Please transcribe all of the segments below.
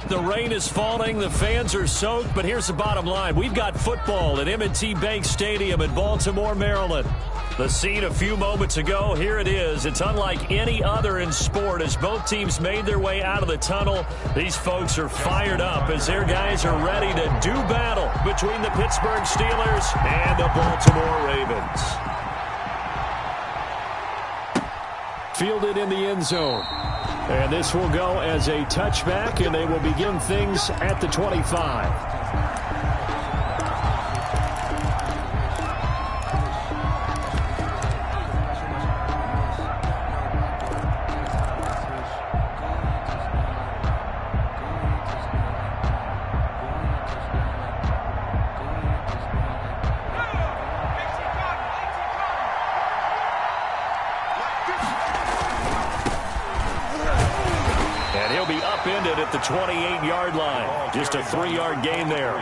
The rain is falling. The fans are soaked. But here's the bottom line. We've got football at M&T Bank Stadium in Baltimore, Maryland. The scene a few moments ago, here it is. It's unlike any other in sport as both teams made their way out of the tunnel. These folks are fired up as their guys are ready to do battle between the Pittsburgh Steelers and the Baltimore Ravens. Fielded in the end zone. And this will go as a touchback, and they will begin things at the 25. At the 28-yard line. Just a 3-yard gain there.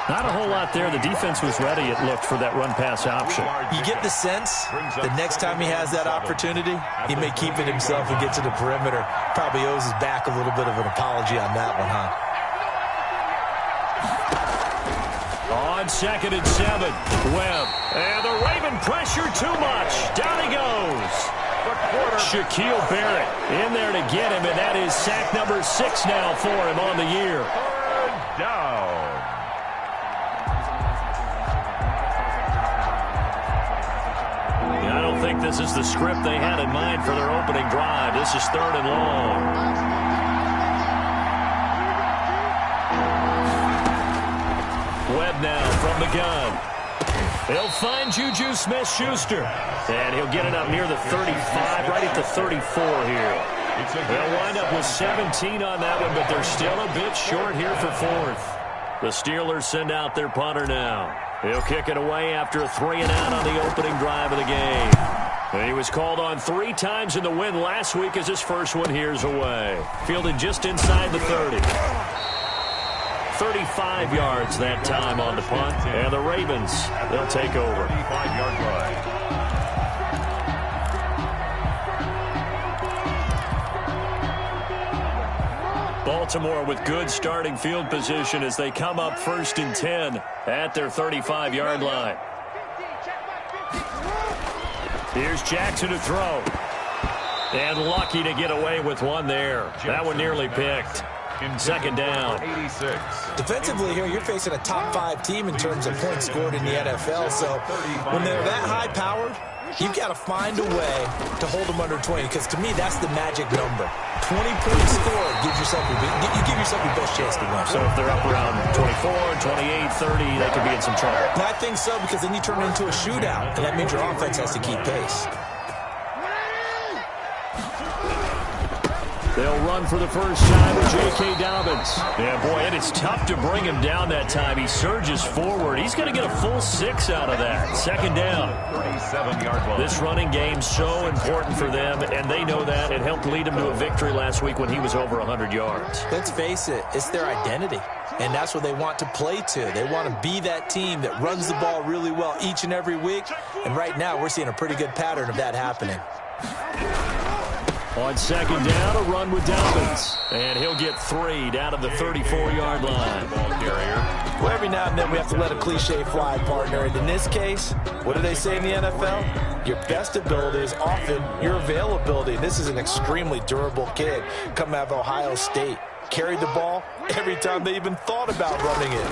Not a whole lot there. The defense was ready, it looked, for that run-pass option. You get the sense the next time he has that opportunity, he may keep it himself and get to the perimeter. Probably owes his back a little bit of an apology on that one, huh? On 2nd and 7, Webb. And the Raven pressure too much. Down he goes. Shaquille Barrett in there to get him, and that is sack number 6 now for him on the year. Third down. I don't think this is the script they had in mind for their opening drive. This is 3rd and long. Webb now from the gun. He'll find Juju Smith-Schuster. And he'll get it up near the 35, right at the 34 here. They'll wind up with 17 on that one, but they're still a bit short here for 4th. The Steelers send out their punter now. He'll kick it away after a 3-and-out on the opening drive of the game. And he was called on 3 times in the win last week as his first one here's away. Fielded just inside the 30. 35 yards that time on the punt. And the Ravens, they'll take over. 35-yard line. Baltimore with good starting field position as they come up 1st and 10 at their 35-yard line. Here's Jackson to throw. And lucky to get away with one there. That one nearly picked. 2nd down. 86. Defensively here, you're facing a top 5 team in terms of points scored in the NFL. So when they're that high-powered, you've got to find a way to hold them under 20, because to me, that's the magic number. 20 points scored gives yourself you give yourself your best chance to win. So if they're up around 24, 28, 30, they could be in some trouble. I think so, because then you turn it into a shootout, and that means your offense has to keep pace. They'll run for the first time with J.K. Dobbins. Yeah, boy, it is tough to bring him down that time. He surges forward. He's going to get a full 6 out of that. 2nd down. 37-yard line. This running game's so important for them, and they know that. It helped lead them to a victory last week when he was over 100 yards. Let's face it, it's their identity, and that's what they want to play to. They want to be that team that runs the ball really well each and every week, and right now we're seeing a pretty good pattern of that happening. On 2nd down, a run with Dobbins. And he'll get 3 down to the 34-yard line. Ball carrier. Well, every now and then we have to let a cliche fly, partner. And in this case, what do they say in the NFL? Your best ability is often your availability. This is an extremely durable kid coming out of Ohio State. Carried the ball every time they even thought about running it.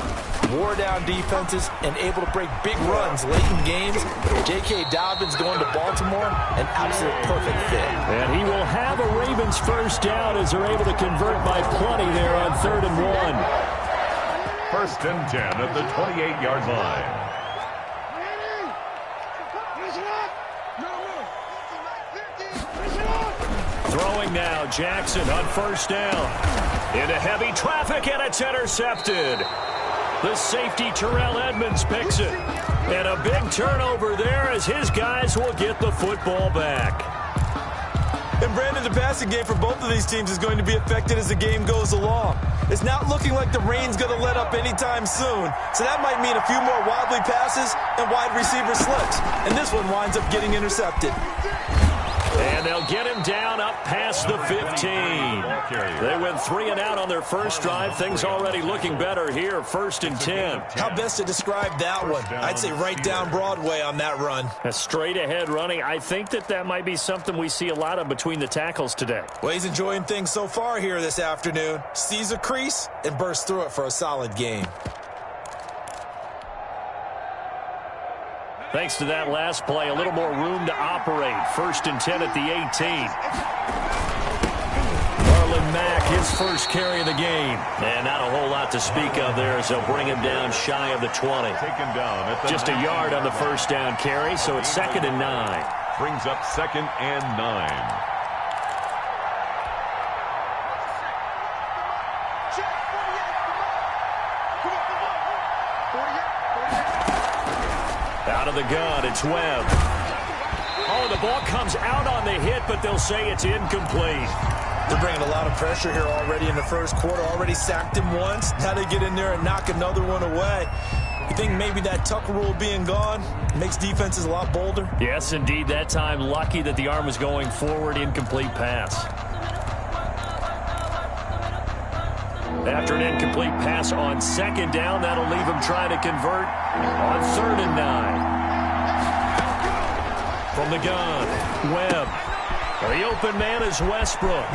Wore down defenses and able to break big runs late in games. J.K. Dobbins going to Baltimore, an absolute perfect fit. And he will have a Ravens first down as they're able to convert by plenty there on 3rd and 1. 1st and 10 at the 28-yard line. Throwing now, Jackson on 1st down. Into heavy traffic, and it's intercepted. The safety, Terrell Edmonds, picks it. And a big turnover there as his guys will get the football back. And, Brandon, the passing game for both of these teams is going to be affected as the game goes along. It's not looking like the rain's going to let up anytime soon. So that might mean a few more wobbly passes and wide receiver slips. And this one winds up getting intercepted. And they'll get him down up past the 15. They went 3 and out on their first drive. Things already looking better here, 1st and 10. How best to describe that one? I'd say right down Broadway on that run. A straight ahead running. I think that might be something we see a lot of between the tackles today. Well, he's enjoying things so far here this afternoon. Sees a crease and bursts through it for a solid gain. Thanks to that last play, a little more room to operate. 1st and 10 at the 18. Marlon Mack, his first carry of the game. And not a whole lot to speak of there as they'll bring him down shy of the 20. Taken down at the Just a yard on the first down carry, so it's 2nd and 9. Brings up 2nd and 9. Out of the gun, it's Webb. Oh, the ball comes out on the hit, but they'll say it's incomplete. They're bringing a lot of pressure here already in the first quarter. Already sacked him once. Now they get in there and knock another one away. You think maybe that Tucker rule being gone makes defenses a lot bolder? Yes, indeed. That time, lucky that the arm was going forward. Incomplete pass. After an incomplete pass on 2nd down, that'll leave him trying to convert on 3rd and 9. From the gun, Webb. The open man is Westbrook.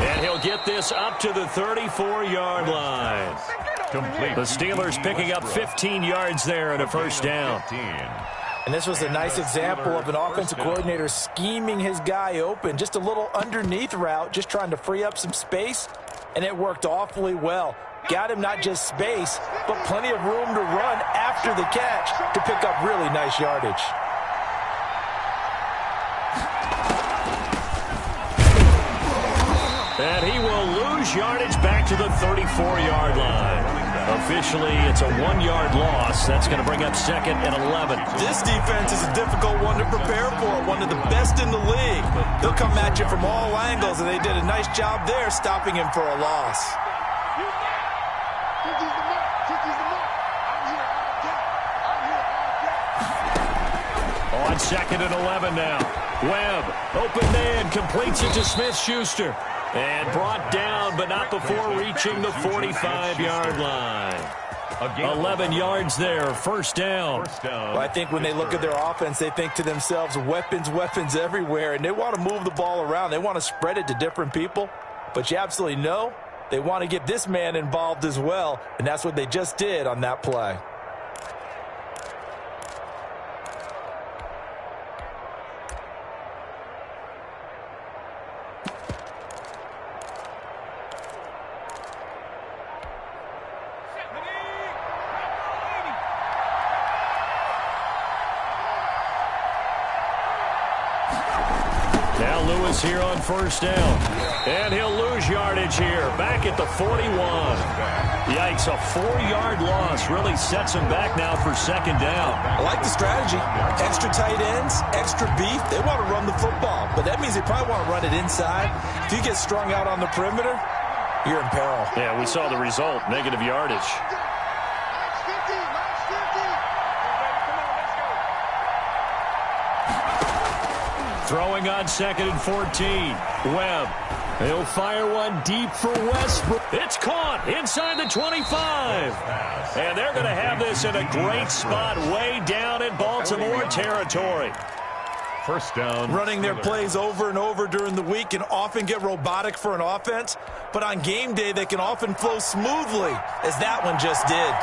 And he'll get this up to the 34-yard line. Complete. The Steelers picking up 15 yards there and a first down. And this was a nice example of an offensive coordinator scheming his guy open. Just a little underneath route, just trying to free up some space. And it worked awfully well. Got him not just space, but plenty of room to run after the catch to pick up really nice yardage. And he will lose yardage back to the 34-yard line. Officially, it's a 1-yard loss. That's going to bring up 2nd and 11. This defense is a difficult one to prepare for, one of the best in the league. They'll come at you from all angles, and they did a nice job there stopping him for a loss. On 2nd and 11 now. Webb, open man, completes it to Smith-Schuster. And brought down, but not before reaching the 45-yard line. 11 yards there, first down. Well, I think when they look at their offense, they think to themselves, weapons, weapons everywhere, and they want to move the ball around. They want to spread it to different people, but you absolutely know they want to get this man involved as well, and that's what they just did on that play. Here on first down. And he'll lose yardage here. Back at the 41. Yikes, a 4-yard loss really sets him back now for 2nd down. I like the strategy. Extra tight ends, extra beef. They want to run the football, but that means they probably want to run it inside. If you get strung out on the perimeter, you're in peril. Yeah, we saw the result, negative yardage. Throwing on 2nd and 14. Webb. He'll fire one deep for Westbrook. It's caught inside the 25. And they're going to have this in a great spot way down in Baltimore territory. First down. Running their plays over and over during the week can often get robotic for an offense, but on game day they can often flow smoothly, as that one just did.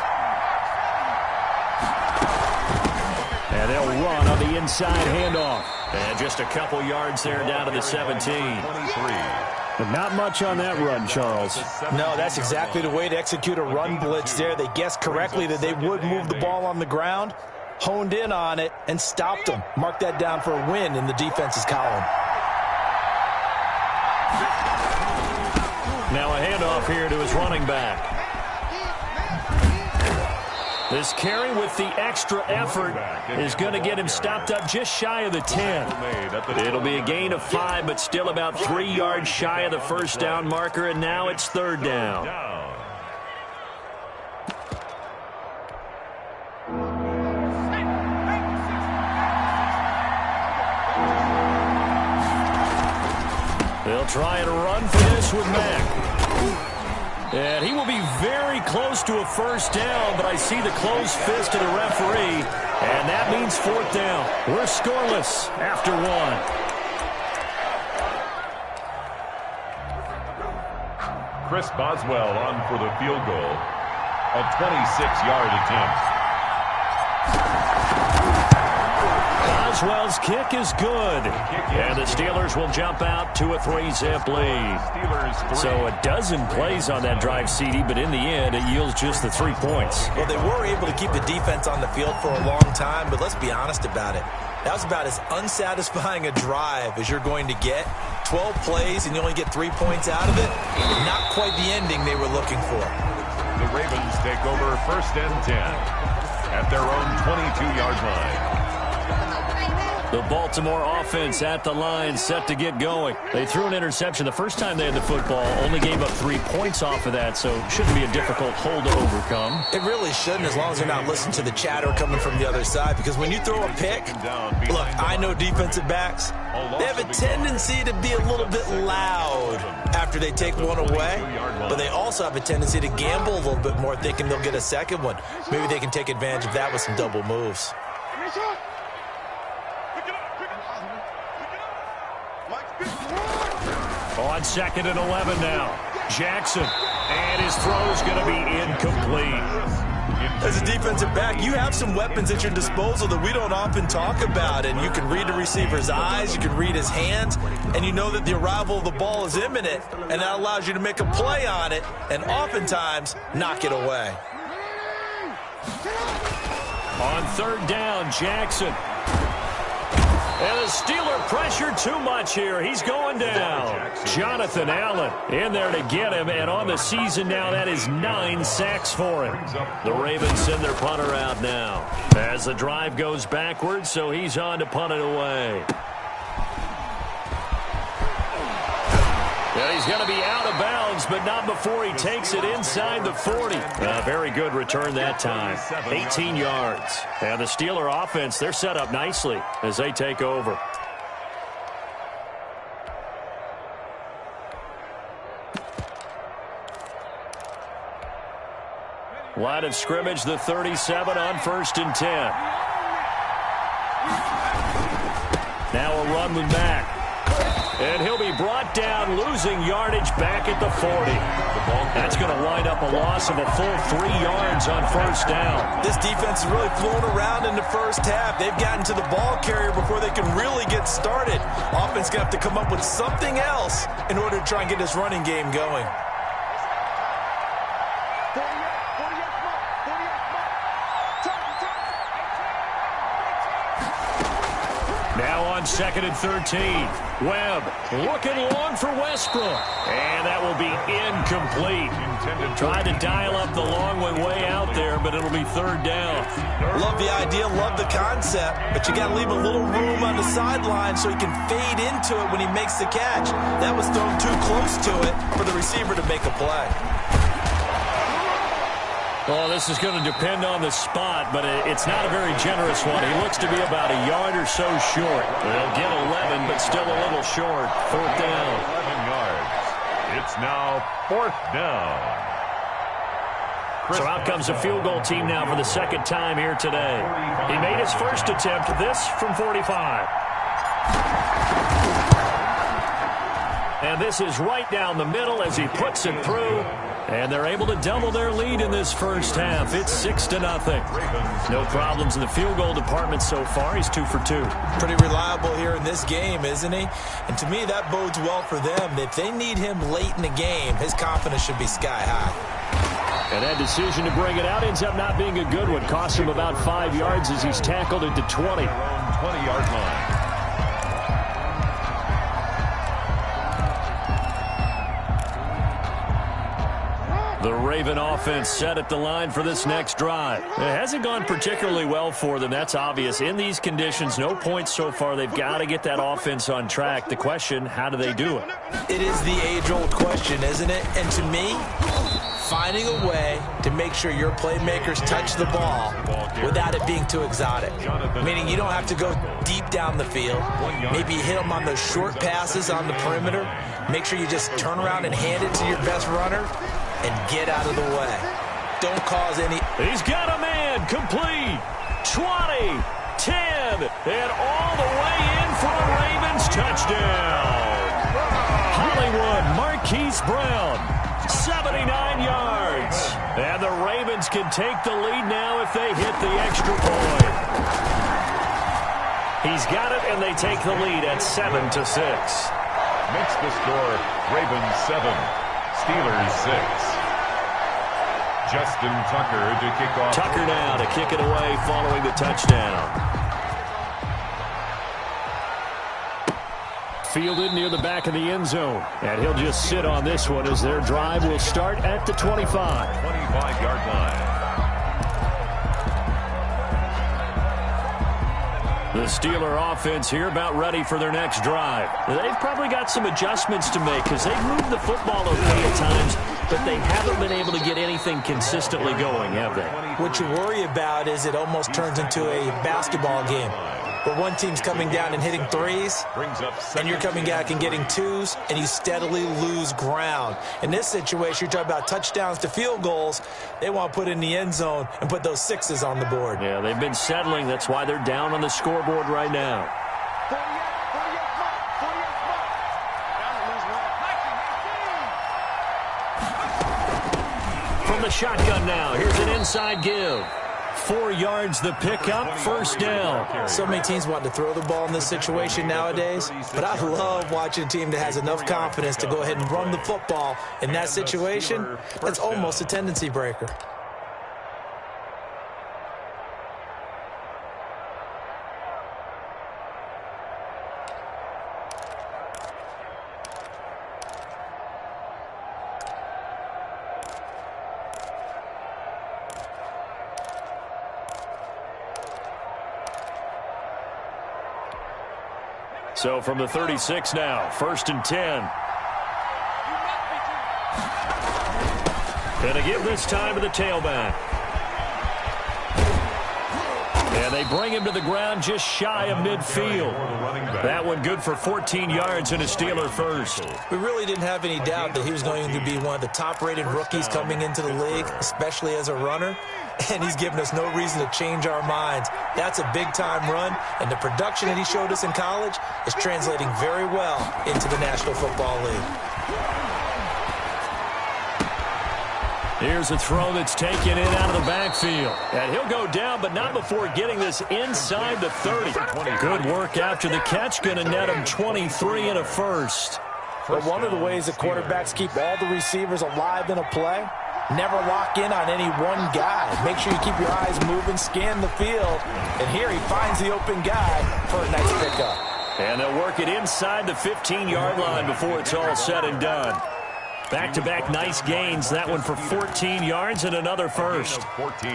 And they'll run on the inside handoff. And just a couple yards there down to the 17. But not much on that run, Charles. No, that's exactly the way to execute a run blitz there. They guessed correctly that they would move the ball on the ground, honed in on it, and stopped them. Mark that down for a win in the defense's column. Now a handoff here to his running back. This carry with the extra effort is going to get him stopped up just shy of the 10. It'll be a gain of 5, but still about 3 yards shy of the first down marker, and now it's 3rd down. try and run for this with Mack. And he will be very close to a first down, but I see the closed fist of the referee, and that means fourth down. We're scoreless after one. Chris Boswell on for the field goal. A 26-yard attempt. Boswell's kick is good. And the Steelers will jump out to a 3-zip lead. So a dozen plays on that drive, CD, but in the end, it yields just the 3 points. Well, they were able to keep the defense on the field for a long time, but let's be honest about it. That was about as unsatisfying a drive as you're going to get. 12 plays and you only get 3 points out of it. Not quite the ending they were looking for. The Ravens take over first and 10 at their own 22-yard line. The Baltimore offense at the line, set to get going. They threw an interception the first time they had the football, only gave up 3 points off of that, so shouldn't be a difficult hole to overcome. It really shouldn't, as long as they're not listening to the chatter coming from the other side, because when you throw a pick, look, I know defensive backs, they have a tendency to be a little bit loud after they take one away, but they also have a tendency to gamble a little bit more, thinking they'll get a second one. Maybe they can take advantage of that with some double moves. On 2nd and 11 now. Jackson. And his throw is going to be incomplete. As a defensive back, you have some weapons at your disposal that we don't often talk about. And you can read the receiver's eyes, you can read his hands, and you know that the arrival of the ball is imminent. And that allows you to make a play on it and oftentimes knock it away. On 3rd down, Jackson. And the Steeler pressure too much here. He's going down. Jonathan Allen in there to get him. And on the season now, that is 9 sacks for him. The Ravens send their punter out now as the drive goes backwards, so he's on to punt it away. Yeah, he's going to be out of bounds, but not before he takes it inside the 40. Very good return that time. 18 yards. And the Steeler offense, they're set up nicely as they take over. Line of scrimmage, the 37 on 1st and 10. Now a run with Mack. And he'll be brought down, losing yardage back at the 40. That's going to wind up a loss of a full 3 yards on 1st down. This defense is really flown around in the first half. They've gotten to the ball carrier before they can really get started. Offense going to have to come up with something else in order to try and get this running game going. Now on 2nd and 13. Webb looking long for Westbrook. And that will be incomplete. Tried to dial up the long one way out there, but it'll be 3rd down. Love the idea, love the concept, but you got to leave a little room on the sideline so he can fade into it when he makes the catch. That was thrown too close to it for the receiver to make a play. Well, this is going to depend on the spot, but it's not a very generous one. He looks to be about a yard or so short. They'll get 11, but still a little short. 4th down. 11 yards. It's now 4th down. So out comes the field goal team now for the 2nd time here today. He made his first attempt, this from 45. And this is right down the middle as he puts it through. And they're able to double their lead in this first half. It's 6-0. No problems in the field goal department so far. He's 2 for 2. Pretty reliable here in this game, isn't he? And to me, that bodes well for them. If they need him late in the game, his confidence should be sky high. And that decision to bring it out ends up not being a good one. Costs him about 5 yards as he's tackled at the 20. 20-yard line. The Raven offense set at the line for this next drive. It hasn't gone particularly well for them. That's obvious. In these conditions, no points so far. They've got to get that offense on track. The question, how do they do it? It is the age-old question, isn't it? And to me, finding a way to make sure your playmakers touch the ball without it being too exotic. Meaning you don't have to go deep down the field. Maybe you hit them on those short passes on the perimeter. Make sure you just turn around and hand it to your best runner and get out of the way. Don't cause any... He's got a man, complete, 20, 10, and all the way in for a Ravens touchdown. Hollywood Marquise Brown, 79 yards. And the Ravens can take the lead now if they hit the extra point. He's got it, and they take the lead at 7-6. Makes the score Ravens 7, Steelers 6. Justin Tucker to kick off. Tucker now to kick it away following the touchdown. Fielded near the back of the end zone. And he'll just sit on this one as their drive will start at the 25. 25-yard line. The Steeler offense here about ready for their next drive. They've probably got some adjustments to make because they've moved the football okay at times, but they haven't been able to get anything consistently going, have they? What you worry about is it almost turns into a basketball game where one team's coming down and hitting threes, and you're coming back and getting twos, and you steadily lose ground. In this situation, you're talking about touchdowns to field goals. They want to put in the end zone and put those sixes on the board. Yeah, they've been settling. That's why they're down on the scoreboard right now. From the shotgun now, here's an inside give. 4 yards the pickup, first down. So many teams want to throw the ball in this situation nowadays, but I love watching a team that has enough confidence to go ahead and run the football in that situation. That's almost a tendency breaker. So from the 36 now, 1st and 10. Going to give this time to the tailback. And they bring him to the ground just shy of midfield. That one good for 14 yards and a Steeler first. We really didn't have any doubt that he was going to be one of the top-rated rookies coming into the league, especially as a runner. And he's given us no reason to change our minds. That's a big-time run, and the production that he showed us in college is translating very well into the National Football League. Here's a throw that's taken in out of the backfield. And he'll go down, but not before getting this inside the 30. Good work after the catch. Going to net him 23 and a first. But one of the ways the quarterbacks keep all the receivers alive in a play, never lock in on any one guy. Make sure you keep your eyes moving, scan the field. And here he finds the open guy for a nice pickup. And they'll work it inside the 15-yard line before it's all said and done. Back-to-back nice gains. That one for 14 yards and another first. 14.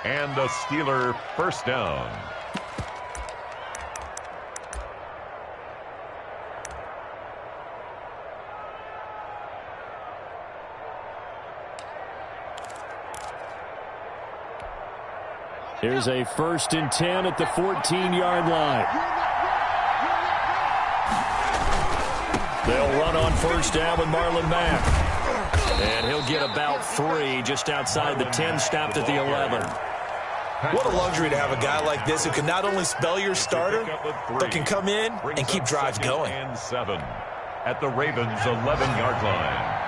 And a Steeler first down. Here's a 1st and 10 at the 14-yard line. They'll run on first down with Marlon Mack. And he'll get about 3 just outside the 10, stopped at the 11. What a luxury to have a guy like this who can not only spell your starter, but can come in and keep drives going. And 7 at the Ravens' 11-yard line.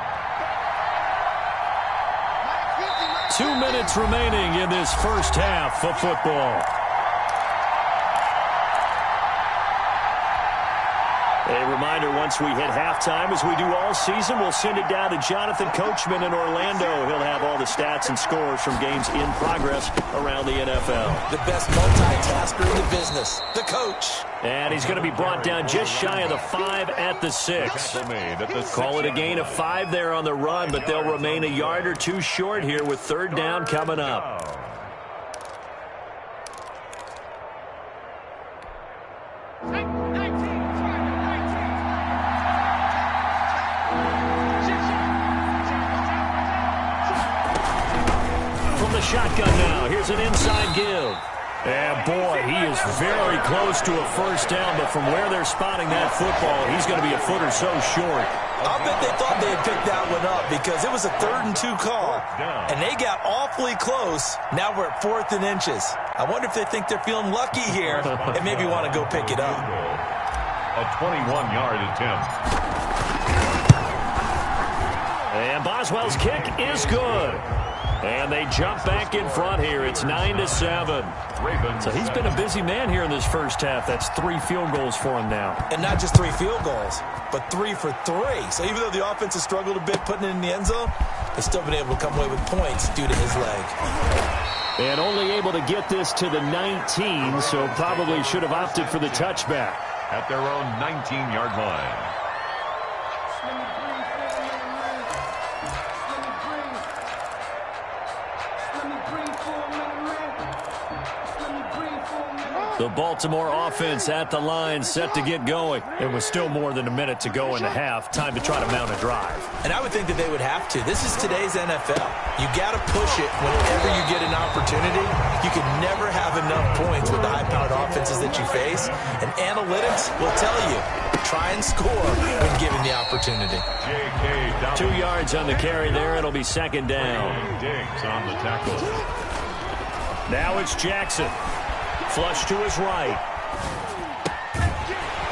2 minutes remaining in this first half of football. A reminder, once we hit halftime, as we do all season, we'll send it down to Jonathan Coachman in Orlando. He'll have all the stats and scores from games in progress around the NFL. The best multitasker in the business, the coach. And he's going to be brought down just shy of the 5 at the 6. Call it a gain of 5 there on the run, but they'll remain a yard or 2 short here with 3rd down coming up. shotgun now. Here's an inside give. And, boy, he is very close to a first down, but from where they're spotting that football, he's going to be a foot or so short. I'll bet they thought they had picked that one up because it was a 3rd and 2 call, and they got awfully close. Now we're at 4th and inches. I wonder if they think they're feeling lucky here and maybe want to go pick it up. A 21-yard attempt. And Boswell's kick is good. And they jump back in front here. It's 9-7. So he's been a busy man here in this first half. That's 3 field goals for him now. And not just 3 field goals, but 3 for 3. So even though the offense has struggled a bit putting it in the end zone, they've still been able to come away with points due to his leg. And only able to get this to the 19, so probably should have opted for the touchback. At their own 19-yard line. The Baltimore offense at the line, set to get going. It was still more than a minute to go in the half. Time to try to mount a drive. And I would think that they would have to. This is today's NFL. You got to push it whenever you get an opportunity. You can never have enough points with the high-powered offenses that you face. And analytics will tell you, try and score when given the opportunity. 2 yards on the carry there. It'll be 2nd down. Diggs on the tackle. Now it's Jackson. Flush to his right.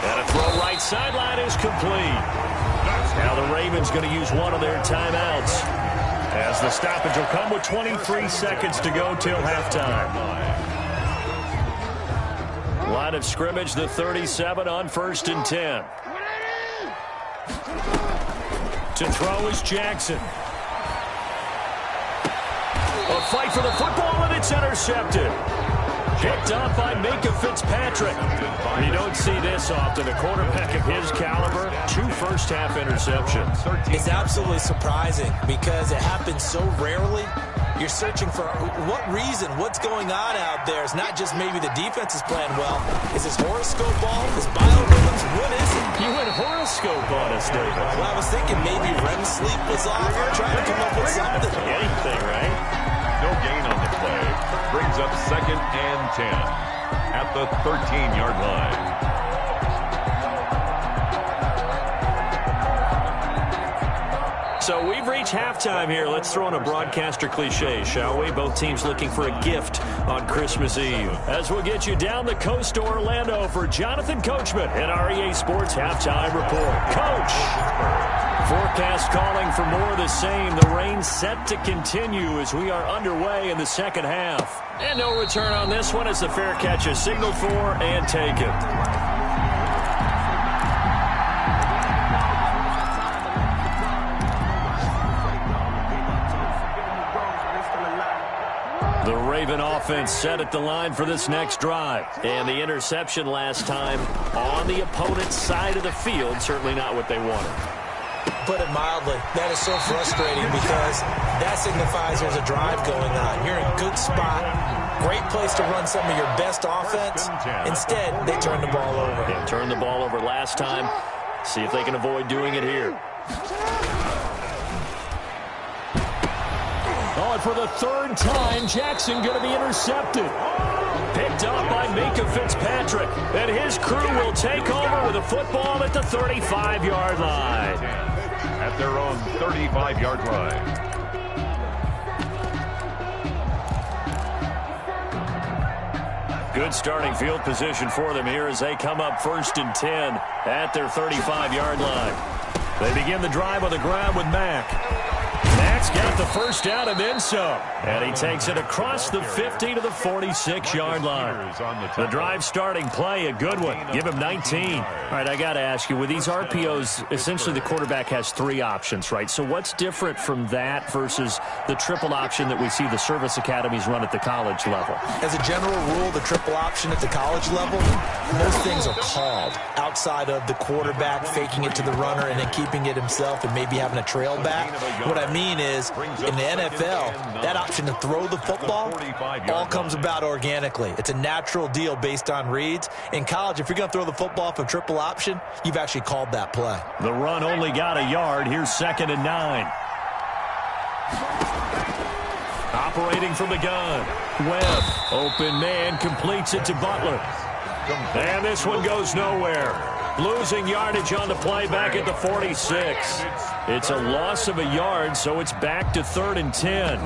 And a throw right sideline is complete. Now the Ravens going to use one of their timeouts, as the stoppage will come with 23 seconds to go till halftime. Line of scrimmage, the 37 on 1st and 10. To throw is Jackson. A fight for the football, and it's intercepted. Picked up by Minkah Fitzpatrick. You don't see this often. A quarterback of his caliber, 2 first-half interceptions. It's absolutely surprising because it happens so rarely. You're searching for what reason, what's going on out there. It's not just maybe the defense is playing well. Is this horoscope ball? Is biorhythms? What is it? You went horoscope on us, David. Well, I was thinking maybe REM sleep was off. I'm trying to come up with something. Anything, right? No gain on the play. Brings up 2nd and 10 at the 13-yard line. So we've reached halftime here. Let's throw in a broadcaster cliche, shall we? Both teams looking for a gift on Christmas Eve. As we'll get you down the coast to Orlando for Jonathan Coachman in our EA Sports Halftime Report. Coach! Forecast calling for more of the same. The rain set to continue as we are underway in the second half. And no return on this one as the fair catch is signaled for and taken. The Raven offense set at the line for this next drive. And the interception last time on the opponent's side of the field. Certainly not what they wanted. Put it mildly, that is so frustrating because that signifies there's a drive going on. You're in a good spot, great place to run some of your best offense. Instead, they turn the ball over. They turned the ball over last time. See if they can avoid doing it here. Oh, and for the 3rd time, Jackson going to be intercepted. Picked up by Minkah Fitzpatrick. And his crew will take over with a football at the 35-yard line. At their own 35-yard line. Good starting field position for them here as they come up 1st and 10 at their 35-yard line. They begin the drive on the ground with Mack. Mack's got the first down and then some. And he takes it across the 50 to the 46-yard line. The drive starting play, a good one. Give him 19. All right, I got to ask you, with these RPOs, essentially the quarterback has 3 options, right? So what's different from that versus the triple option that we see the service academies run at the college level? As a general rule, the triple option at the college level, most things are called outside of the quarterback faking it to the runner and then keeping it himself and maybe having a trail back. What I mean is, in the NFL, that option to throw the football all comes about organically. It's a natural deal based on reads. In college, if you're going to throw the football for triple option, you've actually called that play. The run only got a yard. Here's 2nd and 9. Operating from the gun. Webb, open man, completes it to Butler. And this one goes nowhere. Losing yardage on the play back at the 46. It's a loss of a yard, so it's back to 3rd and 10.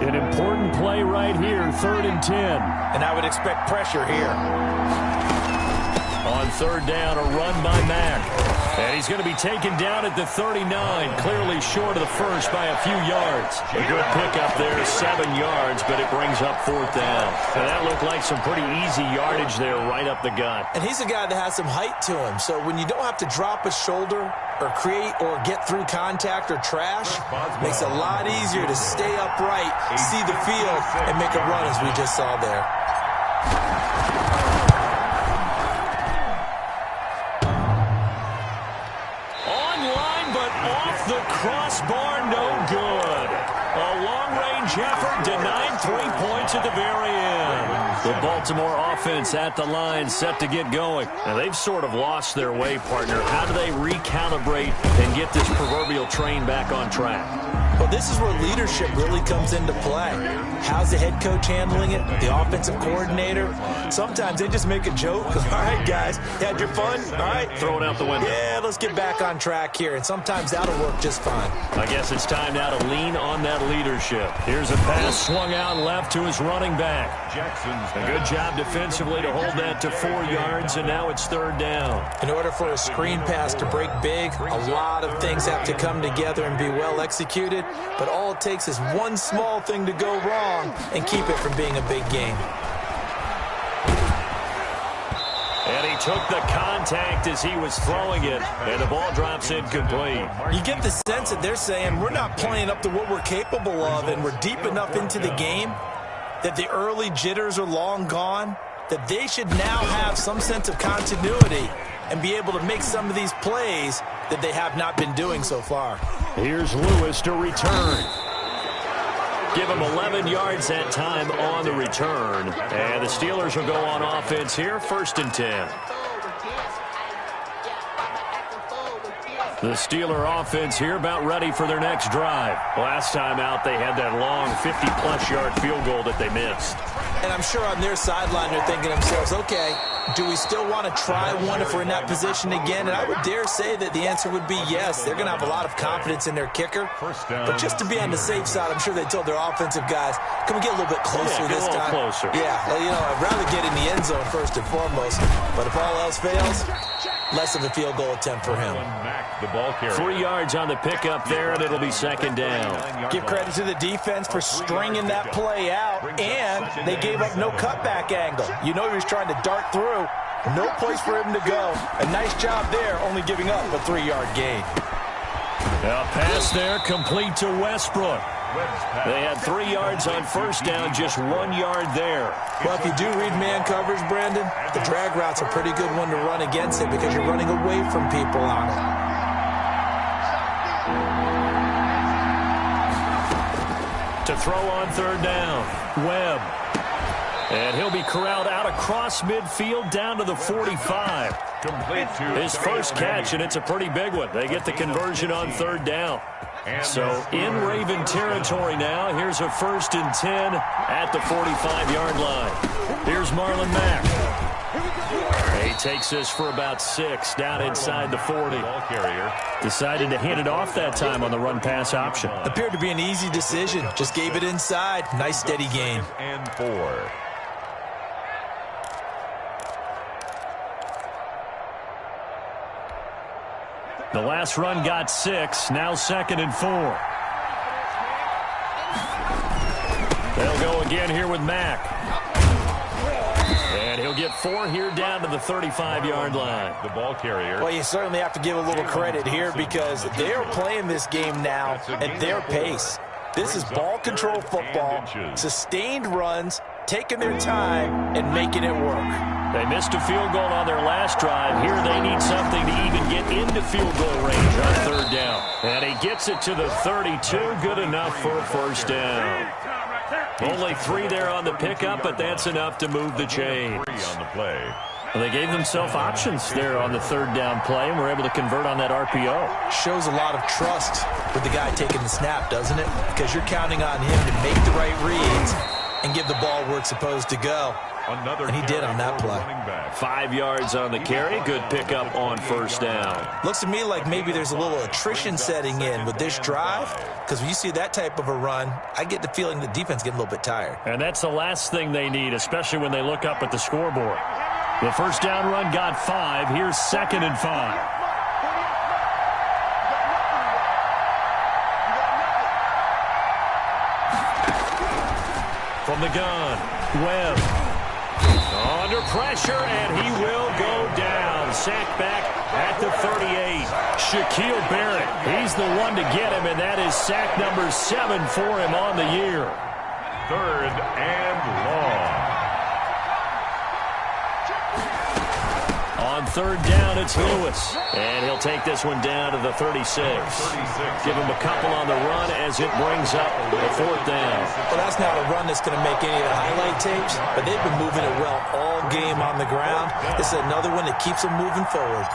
An important play right here, 3rd and 10. And I would expect pressure here. On 3rd down, a run by Mack. And he's going to be taken down at the 39, clearly short of the first by a few yards. A good pickup there, 7 yards, but it brings up 4th down. And that looked like some pretty easy yardage there right up the gut. And he's a guy that has some height to him, so when you don't have to drop a shoulder or create or get through contact or trash, makes it a lot easier to stay upright, see the field, and make a run as we just saw there. The crossbar, no good. A long-range effort denied 3 points at the very end. The Baltimore offense at the line, set to get going. Now, they've sort of lost their way, partner. How do they recalibrate and get this proverbial train back on track? Well, this is where leadership really comes into play. How's the head coach handling it? The offensive coordinator? Sometimes they just make a joke. All right, guys, you had your fun? All right. Throw it out the window. Yeah, let's get back on track here. And sometimes that'll work just fine. I guess it's time now to lean on that leadership. Here's a pass swung out left to his running back. A good job defensively to hold that to 4 yards, and now it's 3rd down. In order for a screen pass to break big, a lot of things have to come together and be well executed. But all it takes is one small thing to go wrong and keep it from being a big game. And he took the contact as he was throwing it, and the ball drops incomplete. You get the sense that they're saying we're not playing up to what we're capable of, and we're deep enough into the game that the early jitters are long gone, that they should now have some sense of continuity and be able to make some of these plays that they have not been doing so far. Here's Lewis to return. Give him 11 yards that time on the return. And the Steelers will go on offense here, 1st and 10. The Steeler offense here about ready for their next drive. Last time out, they had that long 50-plus yard field goal that they missed. And I'm sure on their sideline they're thinking to themselves, okay, do we still want to try one if we're in that position again? And I would dare say that the answer would be yes. They're going to have a lot of confidence in their kicker. But just to be on the safe side, I'm sure they told their offensive guys, can we get a little bit closer this time? Closer. Yeah, well, you know, I'd rather get in the end zone first and foremost. But if all else fails, less of a field goal attempt for him. 3 yards on the pickup there, and it'll be 2nd down. Give credit to the defense for stringing that play out, and they gave up no cutback angle. You know he was trying to dart through. No place for him to go. A nice job there, only giving up a 3-yard gain. A pass there, complete to Westbrook. They had 3 yards on 1st down, just 1 yard there. Well, if you do read man coverage, Brandon, the drag route's a pretty good one to run against it because you're running away from people on it. To throw on 3rd down, Webb. And he'll be corralled out across midfield down to the 45. His first catch, and it's a pretty big one. They get the conversion on 3rd down. So in Raven territory now, here's a 1st and 10 at the 45-yard line. Here's Marlon Mack. He takes this for about 6 down inside the 40. Decided to hand it off that time on the run-pass option. Appeared to be an easy decision. Just gave it inside. Nice steady gain. And 4. The last run got 6, now 2nd and 4. They'll go again here with Mack. And he'll get 4 here down to the 35-yard line. The ball carrier. Well, you certainly have to give a little credit here because they're playing this game now at their pace. This is ball control football, sustained runs, taking their time, and making it work. They missed a field goal on their last drive. Here they need something to even get into field goal range on 3rd down. And he gets it to the 32. Good enough for a 1st down. Only 3 there on the pickup, but that's enough to move the chains. 3 on the play. They gave themselves options there on the third down play and were able to convert on that RPO. Shows a lot of trust with the guy taking the snap, doesn't it? Because you're counting on him to make the right reads and give the ball where it's supposed to go. And he did on that play. 5 yards on the carry. Good pickup on first down. Looks to me like maybe there's a little attrition setting in with this drive, because when you see that type of a run, I get the feeling the defense getting a little bit tired. And that's the last thing they need, especially when they look up at the scoreboard. The first down run got 5. Here's 2nd and 5. From the gun, Webb. Under pressure, and he will go down. Sacked back at the 38. Shaquille Barrett, he's the one to get him, and that is sack number 7 for him on the year. 3rd and long. On 3rd down, it's Lewis. And he'll take this one down to the 36. Give him a couple on the run as it brings up the 4th down. Well, that's not a run that's going to make any of the highlight tapes, but they've been moving it well all game on the ground. This is another one that keeps them moving forward.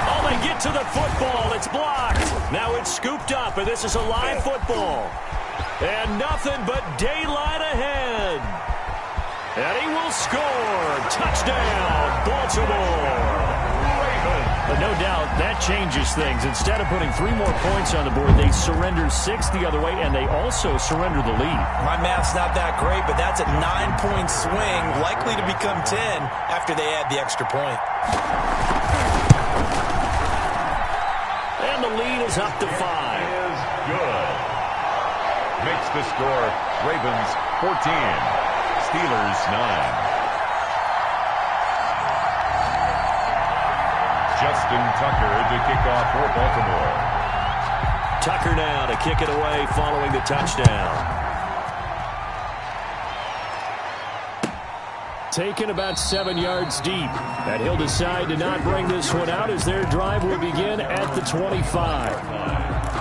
Oh, they get to the football. It's blocked. Now it's scooped up, and this is a live football. And nothing but daylight ahead. And he will score. Touchdown, Baltimore. But no doubt that changes things. Instead of putting 3 more points on the board, they surrender 6 the other way, and they also surrender the lead. My math's not that great, but that's a 9-point swing, likely to become 10 after they add the extra point. And the lead is up to 5. Is good. Makes the score Ravens 14. Steelers 9. Justin Tucker to kick off for Baltimore. Tucker now to kick it away following the touchdown. Taken about 7 yards deep. And he'll decide to not bring this one out as their drive will begin at the 25.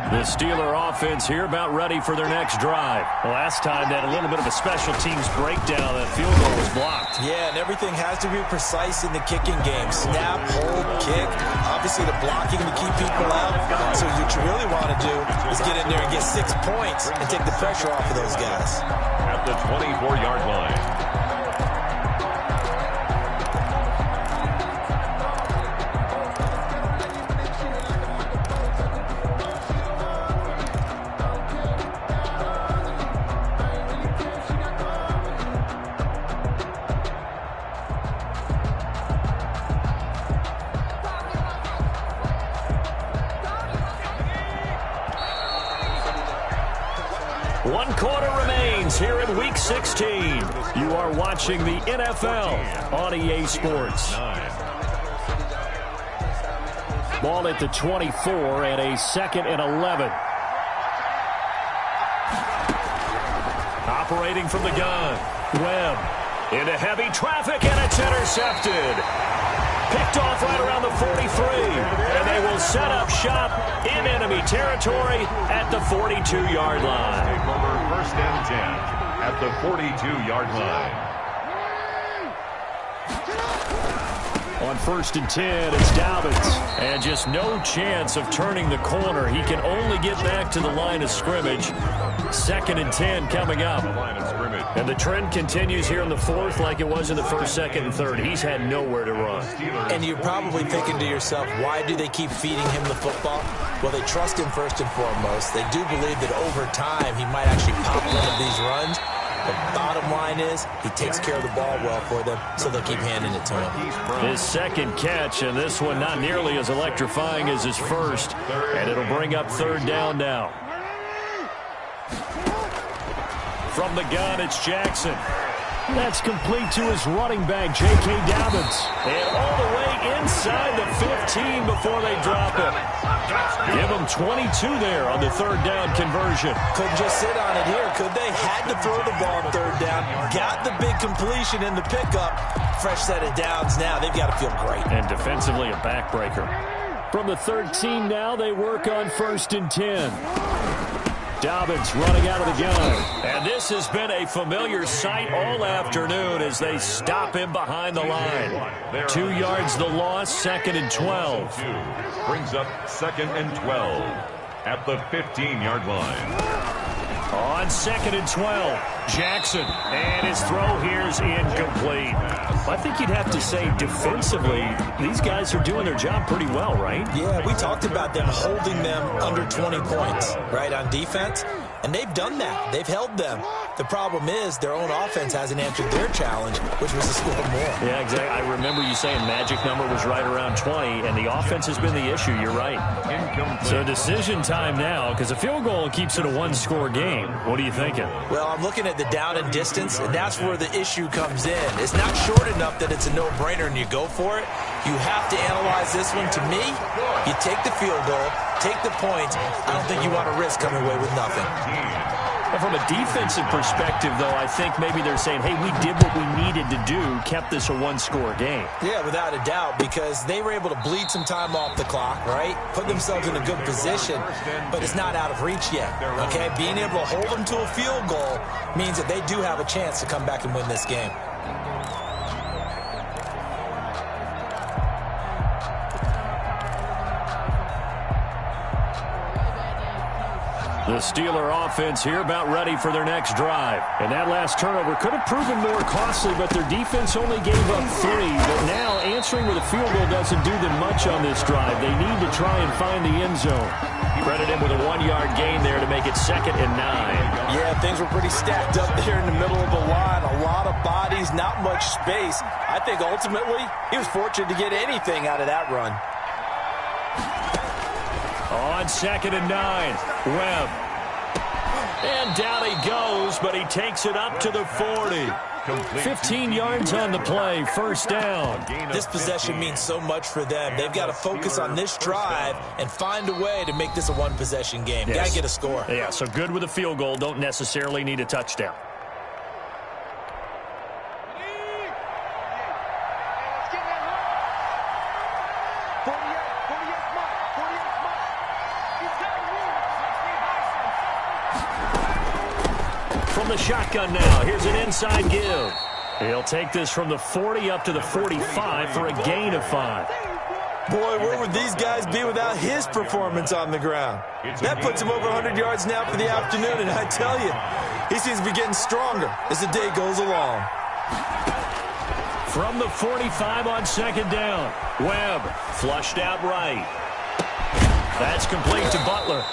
The Steeler offense here about ready for their next drive. Last time they had a little bit of a special teams breakdown. That field goal was blocked. Yeah, and everything has to be precise in the kicking game. Snap, hold, kick. Obviously the blocking to keep people out. So what you really want to do is get in there and get 6 points and take the pressure off of those guys. At the 24-yard line. One quarter remains here in Week 16. You are watching the NFL on EA Sports. Ball at the 24 and a 2nd and 11. Operating from the gun. Webb into heavy traffic, and it's intercepted. Picked off right around the 43. And they will set up shop in enemy territory at the 42-yard line. Take over 1st and 10 at the 42-yard line. On 1st and 10, it's Dobbins. And just no chance of turning the corner. He can only get back to the line of scrimmage. 2nd and 10 coming up. And the trend continues here in the 4th like it was in the 1st, 2nd, and 3rd. He's had nowhere to run. And you're probably thinking to yourself, why do they keep feeding him the football? Well, they trust him first and foremost. They do believe that over time he might actually pop one of these runs. The bottom line is he takes care of the ball well for them, so they'll keep handing it to him. His 2nd catch, and this one not nearly as electrifying as his 1st. And it'll bring up 3rd down now. From the gun, it's Jackson. That's complete to his running back, J.K. Dobbins. And all the way inside the 15 before they drop it. Give them 22 there on the third down conversion. Couldn't just sit on it here, could they? Had to throw the ball on third down. Got the big completion in the pickup. Fresh set of downs now. They've got to feel great. And defensively, a backbreaker. From the 13 now, they work on 1st and 10. Dobbins running out of the gun. And this has been a familiar sight all afternoon as they stop him behind the line. 2 yards the loss, 2nd and 12. Brings up 2nd and 12 at the 15-yard line. On 2nd and 12, Jackson. And his throw here is incomplete. I think you'd have to say defensively, these guys are doing their job pretty well, right? Yeah, we talked about them holding them under 20 points, right, on defense. And they've done that. They've held them. The problem is their own offense hasn't answered their challenge, which was to score more. Yeah, exactly. I remember you saying magic number was right around 20, and the offense has been the issue. You're right. So decision time now, because a field goal keeps it a one-score game. What are you thinking? Well, I'm looking at the down and distance, and that's where the issue comes in. It's not short enough that it's a no-brainer and you go for it. You have to analyze this one. To me, you take the field goal, take the points. I don't think you want to risk coming away with nothing. Well, from a defensive perspective, though, I think maybe they're saying, hey, we did what we needed to do, kept this a one-score game. Yeah, without a doubt, because they were able to bleed some time off the clock, right? Put themselves in a good position, but it's not out of reach yet, okay? Being able to hold them to a field goal means that they do have a chance to come back and win this game. The Steeler offense here about ready for their next drive. And that last turnover could have proven more costly, but their defense only gave up 3. But now answering with a field goal doesn't do them much on this drive. They need to try and find the end zone. Credit him with a 1-yard gain there to make it 2nd and 9. Yeah, things were pretty stacked up there in the middle of the line. A lot of bodies, not much space. I think ultimately he was fortunate to get anything out of that run. On 2nd and 9, Webb. And down he goes, but he takes it up to the 40. 15 yards on the play, 1st down. This possession means so much for them. They've got to focus on this drive and find a way to make this a one-possession game. Got to get a score. Yeah, so good with a field goal, don't necessarily need a touchdown. From the shotgun now, here's an inside give. He'll take this from the 40 up to the 45 for a gain of 5. Boy, where would these guys be without his performance on the ground? That puts him over 100 yards now for the afternoon, and I tell you, he seems to be getting stronger as the day goes along. From the 45 on 2nd down, Webb flushed out right. That's complete to Butler.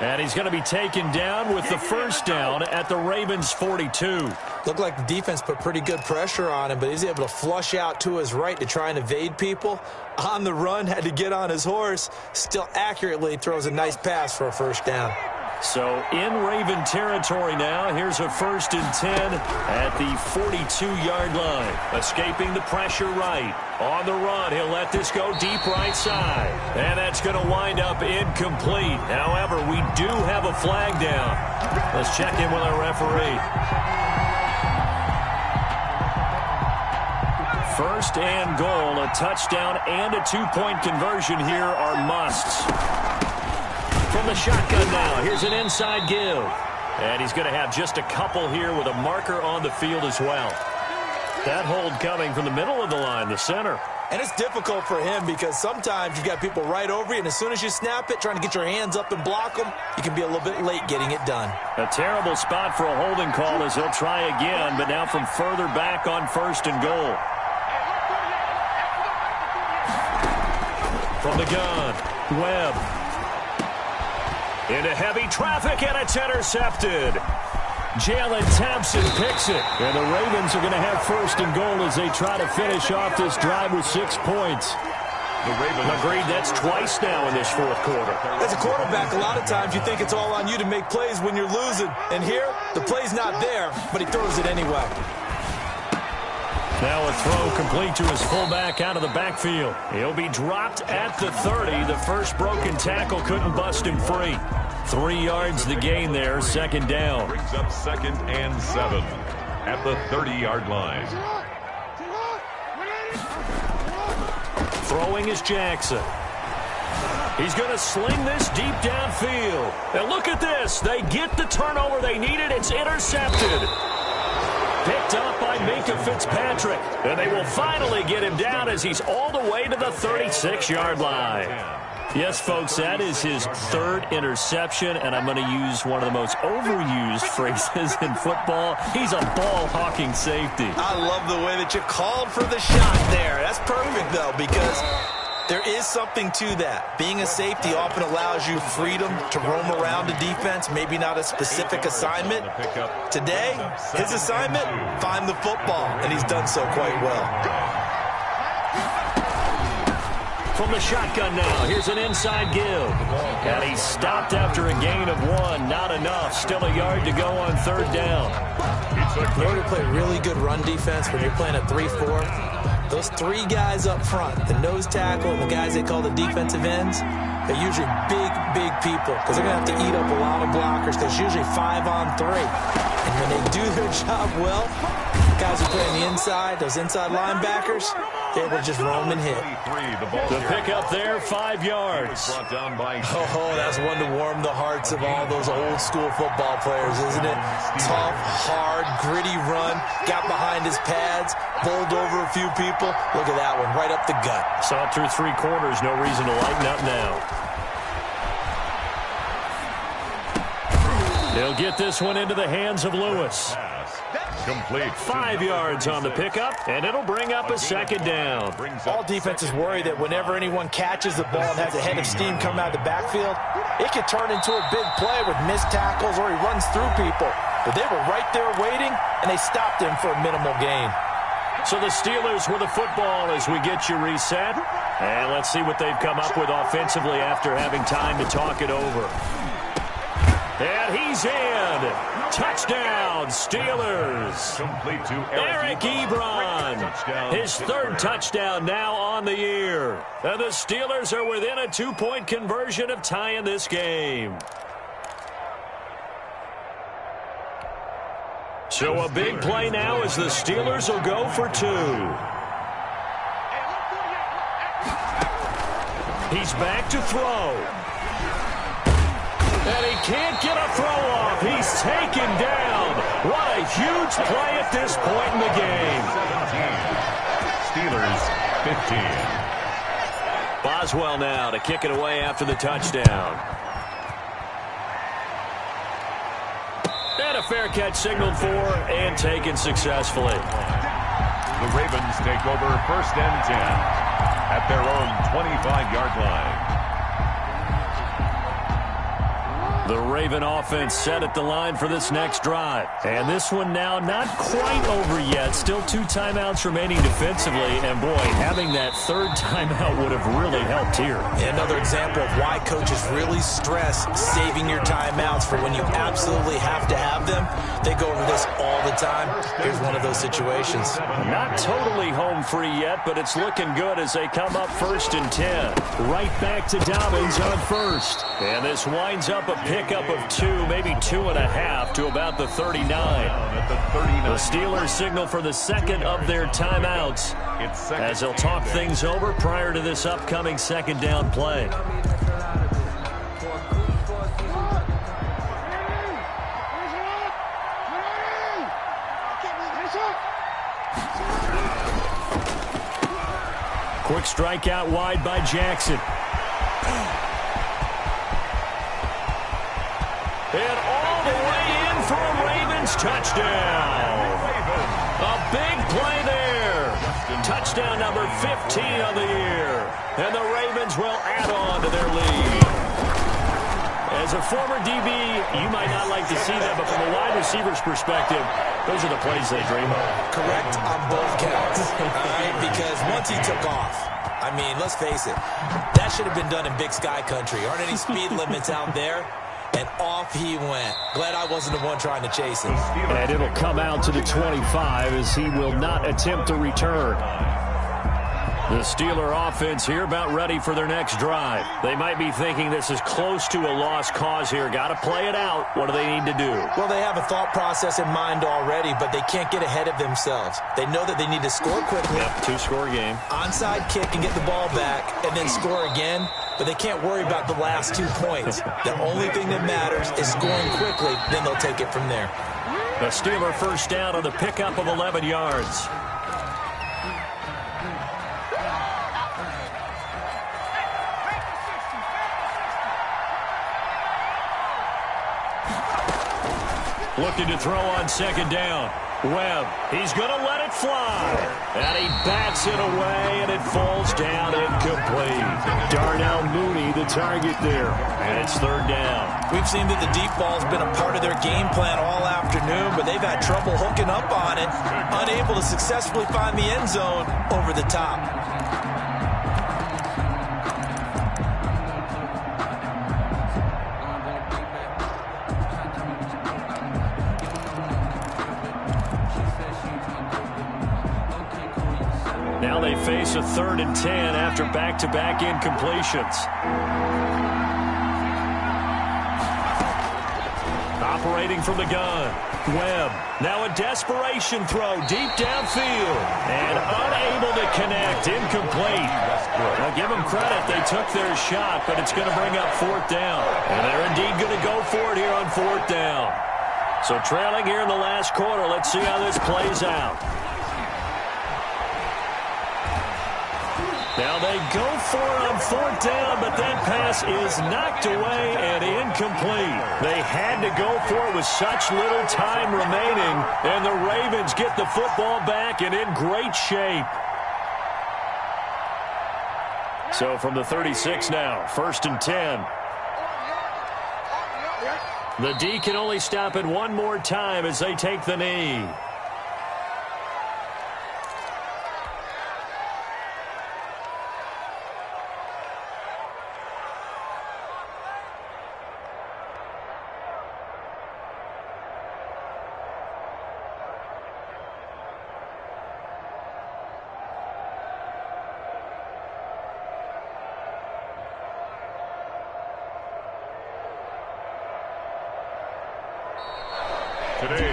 And he's going to be taken down with the 1st down at the Ravens' 42. Looked like the defense put pretty good pressure on him, but he's able to flush out to his right to try and evade people. On the run, had to get on his horse. Still accurately throws a nice pass for a 1st down. So in Raven territory now, here's a 1st and 10 at the 42-yard line. Escaping the pressure right. On the run, he'll let this go deep right side. And that's going to wind up incomplete. However, we do have a flag down. Let's check in with our referee. 1st and goal, a touchdown and a 2-point conversion here are musts. From the shotgun now, here's an inside give. And he's going to have just a couple here with a marker on the field as well. That hold coming from the middle of the line, the center. And it's difficult for him because sometimes you've got people right over you, and as soon as you snap it, trying to get your hands up and block them, you can be a little bit late getting it done. A terrible spot for a holding call as he'll try again, but now from further back on 1st and goal. From the gun, Webb. Into heavy traffic, and it's intercepted. Jalen Thompson picks it. And the Ravens are going to have 1st and goal as they try to finish off this drive with 6 points. The Ravens agreed that's twice now in this 4th quarter. As a quarterback, a lot of times you think it's all on you to make plays when you're losing. And here, the play's not there, but he throws it anyway. Now a throw complete to his fullback out of the backfield. He'll be dropped at the 30. The first broken tackle couldn't bust him free. 3 yards the gain there, second down. Brings up 2nd and 7 at the 30-yard line. Throwing is Jackson. He's going to sling this deep downfield. And look at this. They get the turnover they needed. It's intercepted. Picked up by Minka Fitzpatrick. And they will finally get him down as he's all the way to the 36-yard line. Yes, folks, that is his 3rd interception, and I'm going to use one of the most overused phrases in football. He's a ball-hawking safety. I love the way that you called for the shot there. That's perfect, though, because there is something to that. Being a safety often allows you freedom to roam around the defense, maybe not a specific assignment. Today, his assignment, find the football, and he's done so quite well. From the shotgun now, here's an inside give. And he's stopped after a gain of 1. Not enough. Still a yard to go on 3rd down. In order to play really good run defense when you're playing a 3-4, those 3 guys up front, the nose tackle and the guys they call the defensive ends, they're usually big people because they're going to have to eat up a lot of blockers because usually 5 on 3. And when they do their job well, guys who play on the inside, those inside linebackers, they're able to just roam and hit. The pickup there, 5 yards. Oh, that's one to warm the hearts of all those old school football players, isn't it? Tough, hard, gritty run, got behind his pads, bowled over a few people. Look at that one, right up the gut. Saw it through 3 quarters, no reason to lighten up now. They'll get this one into the hands of Lewis. Complete. 5 yards on the pickup, and it'll bring up a 2nd down. All defenses worry that whenever anyone catches the ball and has a head of steam come out of the backfield, it could turn into a big play with missed tackles or he runs through people. But they were right there waiting, and they stopped him for a minimal gain. So the Steelers with the football as we get you reset. And let's see what they've come up with offensively after having time to talk it over. And he's in. Touchdown, Steelers. Complete to Eric Ebron. His 3rd touchdown now on the year. And the Steelers are within a 2-point conversion of tying this game. So a big play now as the Steelers will go for 2. He's back to throw. And he can't get a throw off. He's taken down. What a huge play at this point in the game. 17. Steelers 15. Boswell now to kick it away after the touchdown. And a fair catch signaled for and taken successfully. The Ravens take over 1st and 10 at their own 25-yard line. The Raven offense set at the line for this next drive. And this one now not quite over yet. Still 2 timeouts remaining defensively. And, boy, having that 3rd timeout would have really helped here. Another example of why coaches really stress saving your timeouts for when you absolutely have to have them. They go over this all the time. Here's one of those situations. Not totally home free yet, but it's looking good as they come up 1st and 10. Right back to Dobbins on 1st. And this winds up a pickup of 2, maybe 2.5 to about the 39. The Steelers signal for the 2nd of their timeouts as they'll talk things over prior to this upcoming 2nd down play. Quick strike out wide by Jackson. And all the way in for a Ravens touchdown. A big play there. Touchdown number 15 on the year. And the Ravens will add on to their lead. As a former DB, you might not like to see that, but from a wide receiver's perspective, those are the plays they dream of. Correct on both counts. All right, because once he took off, I mean, let's face it, that should have been done in Big Sky country. Aren't any speed limits out there? And off he went. Glad I wasn't the one trying to chase him. And it'll come out to the 25 as he will not attempt to return. The Steeler offense here about ready for their next drive. They might be thinking this is close to a lost cause here. Got to play it out. What do they need to do? Well, they have a thought process in mind already, but they can't get ahead of themselves. They know that they need to score quickly. Yep, two-score game. Onside kick and get the ball back and then score again. But they can't worry about the last 2 points. The only thing that matters is scoring quickly. Then they'll take it from there. The Steeler first down on the pickup of 11 yards. Looking to throw on second down. Webb, he's going to let it fly. And he bats it away, and it falls down incomplete. Darnell Mooney, the target there. And it's third down. We've seen that the deep ball's been a part of their game plan all afternoon, but they've had trouble hooking up on it, unable to successfully find the end zone over the top. Now they face a 3rd and 10 after back-to-back incompletions. Operating from the gun. Webb. Now a desperation throw deep downfield. And unable to connect. Incomplete. Now give them credit. They took their shot, but it's going to bring up 4th down. And they're indeed going to go for it here on 4th down. So trailing here in the last quarter. Let's see how this plays out. Now they go for it on 4th down, but that pass is knocked away and incomplete. They had to go for it with such little time remaining, and the Ravens get the football back and in great shape. So from the 36 now, 1st and 10. The D can only stop it one more time as they take the knee.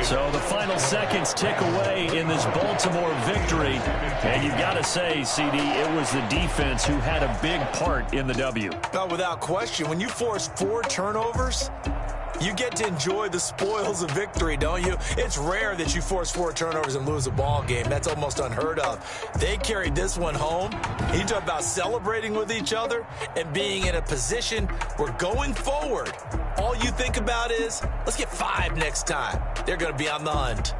So the final seconds tick away in this Baltimore victory. And you've got to say, CD, it was the defense who had a big part in the W. No, without question. When you force 4 turnovers, you get to enjoy the spoils of victory, don't you? It's rare that you force 4 turnovers and lose a ball game. That's almost unheard of. They carried this one home. You talk about celebrating with each other and being in a position where going forward, all you think about is, let's get 5 next time. They're going to be on the hunt.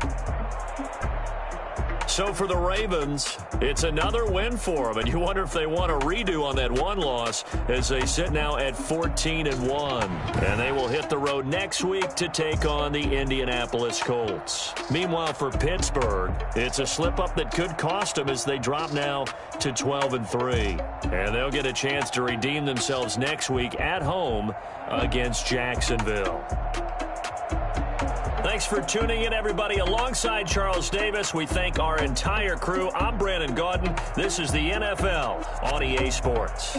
So for the Ravens, it's another win for them, and you wonder if they want a redo on that one loss as they sit now at 14-1. And they will hit the road next week to take on the Indianapolis Colts. Meanwhile, for Pittsburgh, it's a slip-up that could cost them as they drop now to 12-3. And they'll get a chance to redeem themselves next week at home against Jacksonville. Thanks for tuning in, everybody. Alongside Charles Davis, we thank our entire crew. I'm Brandon Gaudin. This is the NFL on EA Sports.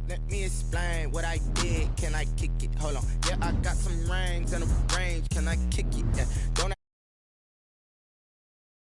Let me explain what I did. Can I kick it? Hold on. Yeah, I got some rings and a range. Can I kick it? Yeah. Don't